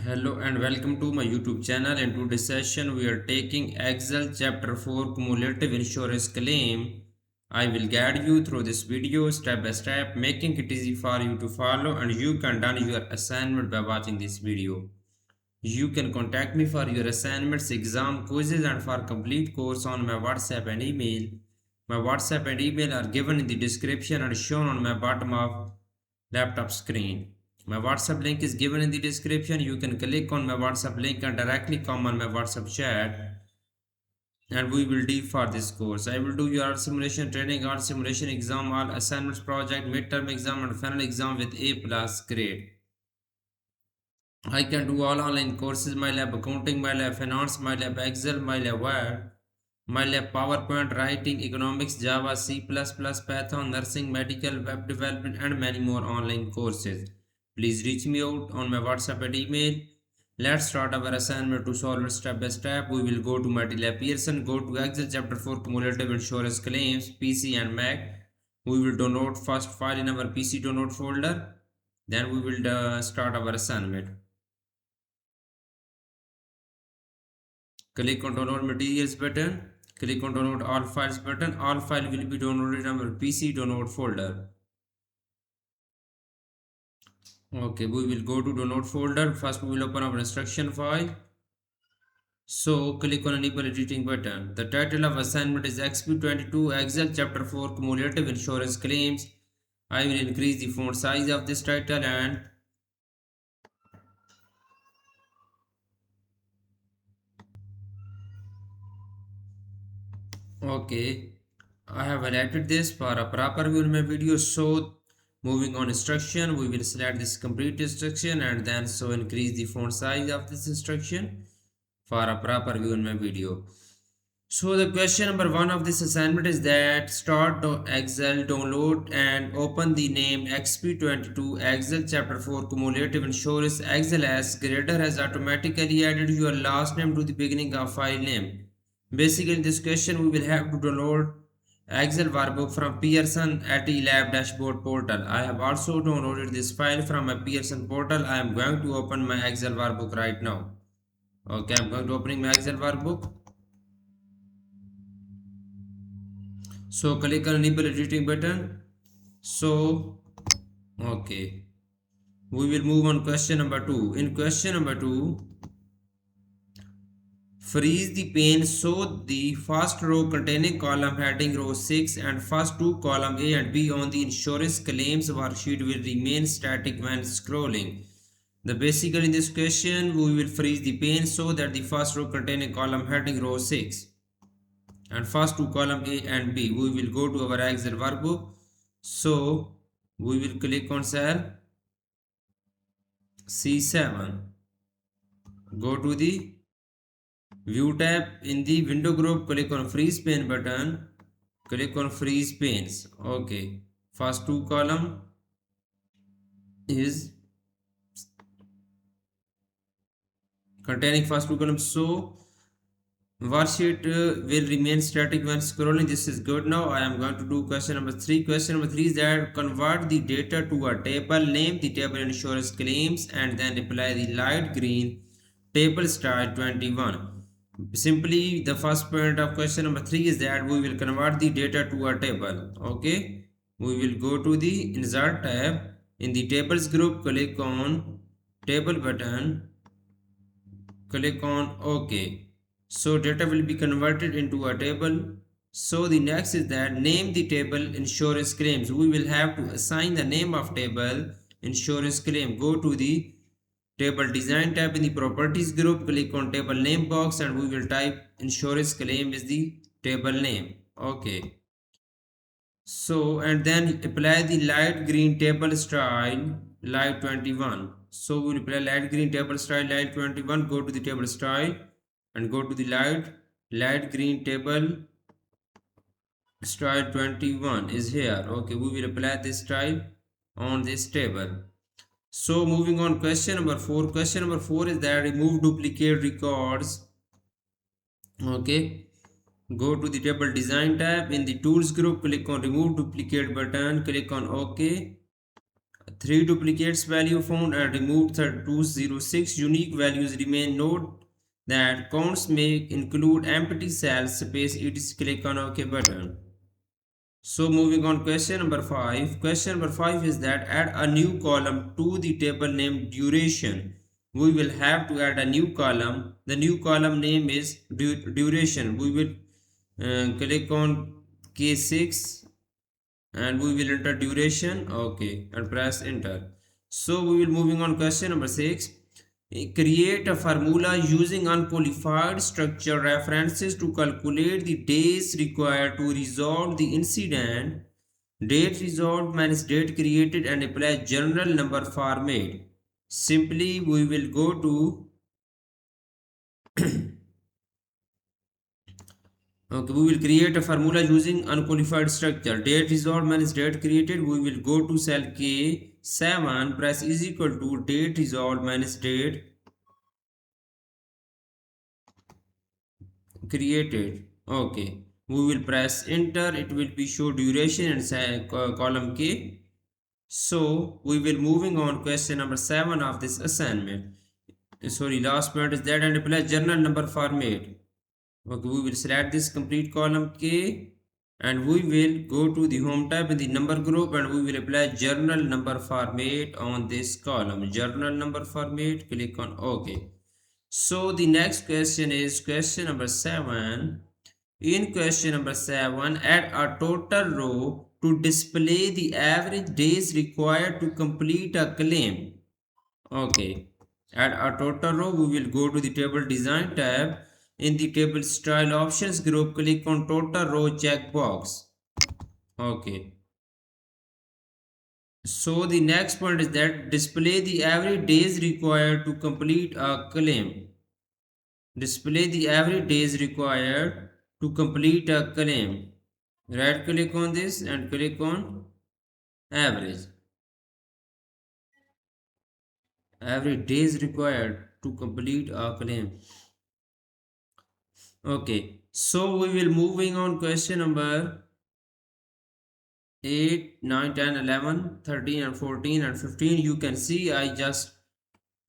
Hello and welcome to my YouTube channel. In today's session, we are taking Excel Chapter 4 Cumulative Insurance Claim. I will guide you through this video step by step, making it easy for you to follow, and you can done your assignment by watching this video. You can contact me for your assignments, exam, quizzes, and for complete course on my WhatsApp and email. My WhatsApp and email are given in the description and shown on my bottom of laptop screen. My WhatsApp link is given in the description. You can click on my WhatsApp link and directly come on my WhatsApp chat and we will deal for this course. I will do your simulation training, art simulation exam, all assignments, project, midterm exam and final exam with A plus grade. I can do all online courses, my lab accounting, my lab finance, my lab Excel, my lab Word, my lab PowerPoint, writing, economics, Java, C++, Python, nursing, medical, web development and many more online courses. Please reach me out on my WhatsApp and email. Let's start our assignment to solve it step by step. We will go to MultiLab Pearson, go to Excel chapter 4 cumulative insurance claims, PC and Mac. We will download first file in our PC download folder. Then we will start our assignment. Click on download materials button. Click on download all files button. All file will be downloaded in our PC download folder. Okay, we will go to download folder. First we will open our instruction file. So click on enable editing button. The title of assignment is XP22 Excel chapter 4 cumulative insurance claims. I will increase the font size of this title and okay, I have highlighted this for a proper view in my video. So moving on instruction, we will select this complete instruction and then so increase the font size of this instruction for a proper view in my video. So the question number 1 of this assignment is that start Excel, download and open the name XP22 Excel chapter 4 cumulative insurance. Excel as grader has automatically added your last name to the beginning of file name. Basically in this question we will have to download Excel workbook from Pearson Lab dashboard portal. I have also downloaded this file from my Pearson portal. I am going to open my Excel workbook right now. Okay, I am going to opening my Excel workbook. So click on enable editing button. So okay, we will move on question number 2. In question number 2, freeze the pane so the first row containing column heading row 6 and first two column A and B on the insurance claims worksheet will remain static when scrolling. The basically in this question we will freeze the pane so that the first row containing column heading row 6 and first two column A and B. We will go to our Excel workbook. So we will click on cell C7. Go to the view tab in the window group. Click on freeze pane button. Click on freeze panes. Okay. First two column is containing first two columns. So worksheet will remain static when scrolling. This is good. Now I am going to do question number 3. Question number 3 is that convert the data to a table, name the table insurance claims and then apply the light green table style 21. Simply the first point of question number 3 is that we will convert the data to a table. Okay, we will go to the insert tab. In the tables group, click on table button, click on OK. So data will be converted into a table. So the next is that name the table insurance claims. We will have to assign the name of table insurance claim. Go to the table design tab in the properties group, click on table name box and we will type insurance claim is the table name. Okay. So and then apply the light green table style light 21. So we will apply light green table style light 21. Go to the table style and go to the light green table style 21 is here. Okay, we will apply this style on this table. So moving on question number 4. Question number 4 is that remove duplicate records. Okay, go to the table design tab in the tools group, click on remove duplicate button, click on OK. 3 duplicates value found and removed 206 unique values remain. Note that counts may include empty cells space. It is click on OK button. So moving on, question number 5. Question number 5 is that add a new column to the table named duration. We will have to add a new column. The new column name is duration. We will click on K6 and we will enter duration. Okay, and press enter. So we will moving on, question number 6. Create a formula using unqualified structure references to calculate the days required to resolve the incident. Date resolved minus date created and apply general number format. Simply we will go to okay, we will create a formula using unqualified structure. Date resolved minus date created. We will go to cell K7, press is equal to date resolved minus date created. Okay, we will press enter. It will be show duration and column K. So we will moving on, question number 7 of this assignment. Sorry, last part is that and apply journal number format. Okay, we will select this complete column K and we will go to the home tab in the number group and we will apply journal number format on this column. Journal number format, click on OK. So the next question is question number 7. In question number 7, add a total row to display the average days required to complete a claim. Okay, add a total row. We will go to the table design tab. In the table style options group, click on total row checkbox. Okay. So the next point is that display the average days required to complete a claim. Display the average days required to complete a claim. Right click on this and click on average. Average days required to complete a claim. Okay, so we will moving on, question number 8, 9, 10, 11, 13 and 14 and 15. You can see I just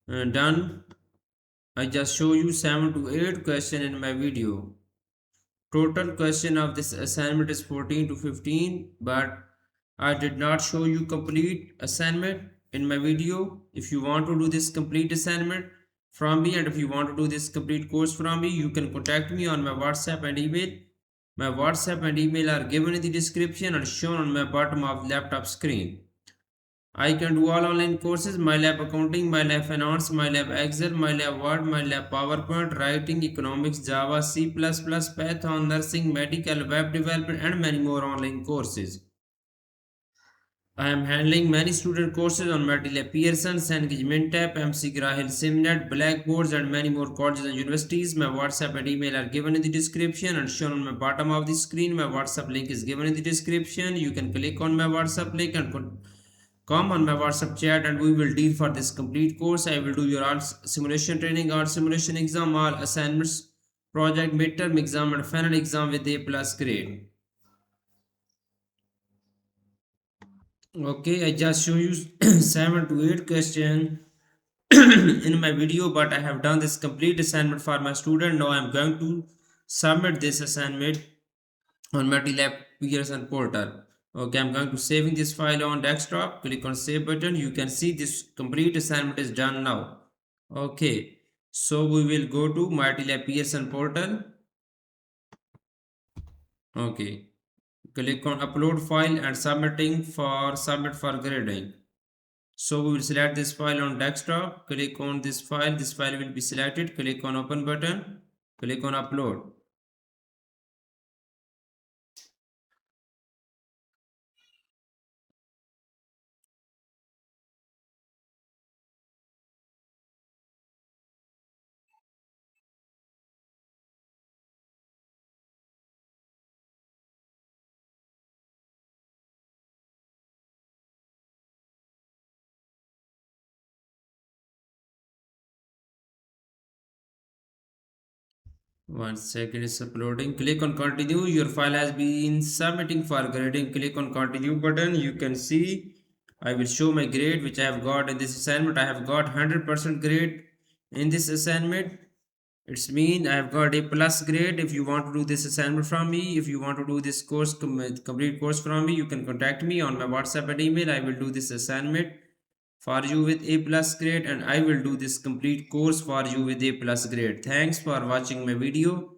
done. I just show you 7 to 8 question in my video. Total question of this assignment is 14 to 15, but I did not show you complete assignment in my video. If you want to do this complete assignment from me and if you want to do this complete course from me, you can contact me on my WhatsApp and email. My WhatsApp and email are given in the description and shown on my bottom of laptop screen. I can do all online courses: MyLab Accounting, MyLab Finance, MyLab Excel, MyLab Word, MyLab PowerPoint, Writing, Economics, Java, C++, Python, Nursing, Medical, Web Development and many more online courses. I am handling many student courses on Matilda Pearson, Engagement App, MC Grahil, Simnet, Blackboards and many more colleges and universities. My WhatsApp and email are given in the description and shown on my bottom of the screen. My WhatsApp link is given in the description. You can click on my WhatsApp link and come on my WhatsApp chat and we will deal for this complete course. I will do your all simulation training, all simulation exam, all assignments, project, midterm exam and final exam with A plus grade. Okay, I just show you 7 to 8 question in my video, but I have done this complete assignment for my student. Now I am going to submit this assignment on MultiLab Pearson portal. Okay, I'm going to saving this file on desktop. Click on save button. You can see this complete assignment is done now. Okay, so we will go to MultiLab Pearson portal. Okay, click on upload file and submit for grading. So we will select this file on desktop. Click on this file. This file will be selected. Click on open button. Click on upload. One second, is uploading. Click on continue. Your file has been submitting for grading. Click on continue button. You can see I will show my grade which I have got in this assignment. I have got 100% grade in this assignment. It's mean I have got a plus grade. If you want to do this assignment from me, if you want to do this course, complete course from me, you can contact me on my WhatsApp and email. I will do this assignment for you with a plus grade, and I will do this complete course for you with a plus grade. Thanks for watching my video.